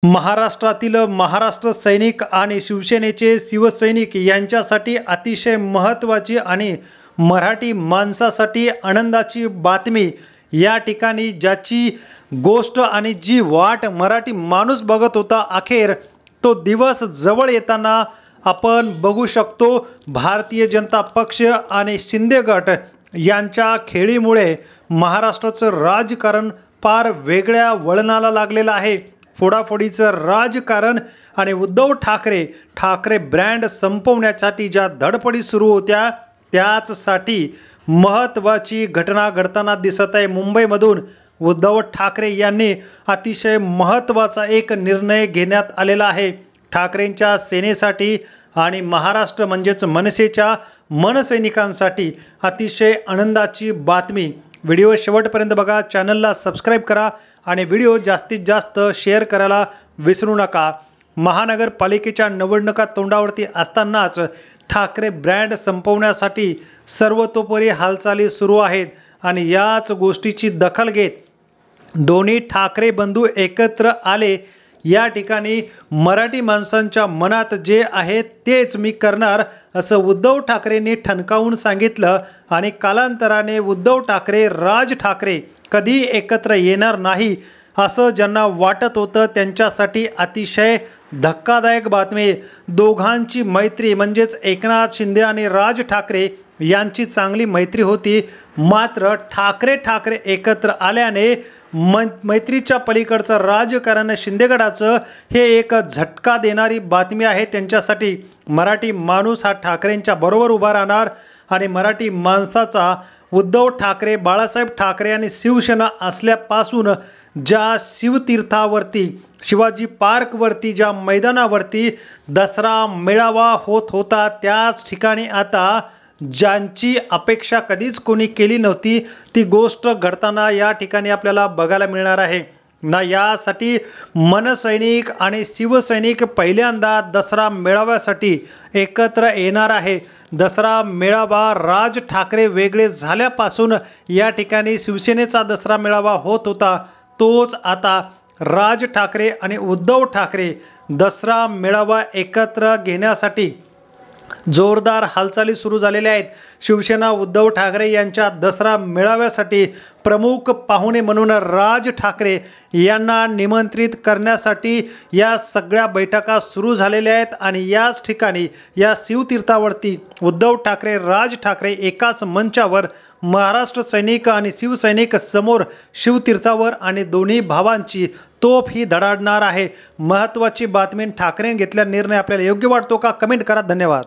महाराष्ट्रातील महाराष्ट्र सैनिक आणि शिवसेनेचे शिवसैनिक यांच्यासाठी अतिशय महत्त्वाची आणि मराठी माणसासाठी आनंदाची बातमी या ठिकाणी ज्याची गोष्ट आणि जी वाट मराठी माणूस बघत होता, अखेर तो दिवस जवळ येताना आपण बघू शकतो। भारतीय जनता पक्ष आणि शिंदे गट यांच्या खेळीमुळे महाराष्ट्राचं राजकारण फार वेगळ्या वळणाला लागलेलं आहे। फोडाफोडीचं राजकारण आणि उद्धव ठाकरे ब्रँड संपवण्यासाठी ज्या धडपडी सुरू होत्या त्याचसाठी महत्त्वाची घटना घडताना दिसत आहे। मुंबईमधून उद्धव ठाकरे यांनी अतिशय महत्त्वाचा एक निर्णय घेण्यात आलेला आहे। ठाकरेंच्या सेनेसाठी आणि महाराष्ट्र म्हणजेच मनसेच्या मनसैनिकांसाठी अतिशय आनंदाची बातमी। व्हिडिओ शेवटपर्यंत बघा, चॅनलला सबस्क्राइब करा आणि व्हिडिओ जास्तीत जास्त शेअर करायला विसरू नका। महानगरपालिकेच्या निवडणुका तोंडावरती असतानाच ठाकरे ब्रँड संपवण्यासाठी सर्वतोपरी हालचाली सुरू आहेत आणि याच गोष्टीची दखल घेत दोन्ही ठाकरे बंधू एकत्र आले। या ठिकाणी मराठी माणसांच्या मनात जे आहे तेच मी करणार असं उद्धव ठाकरेंनी ठणकावून सांगितलं आणि कालांतराने उद्धव ठाकरे राज ठाकरे कधी एकत्र येणार नाही असं ज्यांना वाटत होतं त्यांच्यासाठी अतिशय धक्कादायक बातमी। दोघांची मैत्री म्हणजेच एकनाथ शिंदे आणि राज ठाकरे यांची चांगली मैत्री होती, मात्र ठाकरे एकत्र आल्याने मैत्रीच्या पलीकडचं राजकारण शिंदेगडाचं हे एक झटका देणारी बातमी आहे त्यांच्यासाठी। मराठी माणूस हा ठाकरेंच्या बरोबर उभा राहणार आणि मराठी माणसाचा उद्धव ठाकरे, बाळासाहेब ठाकरे आणि शिवसेना असल्यापासून ज्या शिवतीर्थावरती, शिवाजी पार्कवरती, ज्या मैदानावरती दसरा मेळावा होत होता त्याच ठिकाणी आता ज्यांची अपेक्षा कधीच कोणी केली नव्हती ती गोष्ट घडताना या ठिकाणी आपल्याला बघायला मिळणार आहे ना। यासाठी मनसैनिक आणि शिवसैनिक पहिल्यांदा दसरा मेळाव्यासाठी एकत्र येणार आहे। दसरा मेळावा राज ठाकरे वेगळे झाल्यापासून या ठिकाणी शिवसेनेचा दसरा मेळावा होत होता, तोच आता राज ठाकरे आणि उद्धव ठाकरे दसरा मेळावा एकत्र घेण्यासाठी जोरदार हालचाली सुरू झालेल्या आहेत। शिवसेना उद्धव ठाकरे यांच्या दसरा मेळाव्यासाठी प्रमुख पाहुणे म्हणून राज ठाकरे यांना निमंत्रित करण्यासाठी या सगळ्या बैठका सुरू झालेल्या आहेत आणि याच ठिकाणी या शिवतीर्थावरती उद्धव ठाकरे, राज ठाकरे एकाच मंचावर महाराष्ट्र सैनिक आणि शिवसैनिक समोर शिवतीर्थावर आणि दोन्ही भावांची तोफ ही धडाडणार आहे। महत्त्वाची बातमी, ठाकरेंनी घेतलेला निर्णय आपल्याला योग्य वाटतो का? कमेंट करा। धन्यवाद।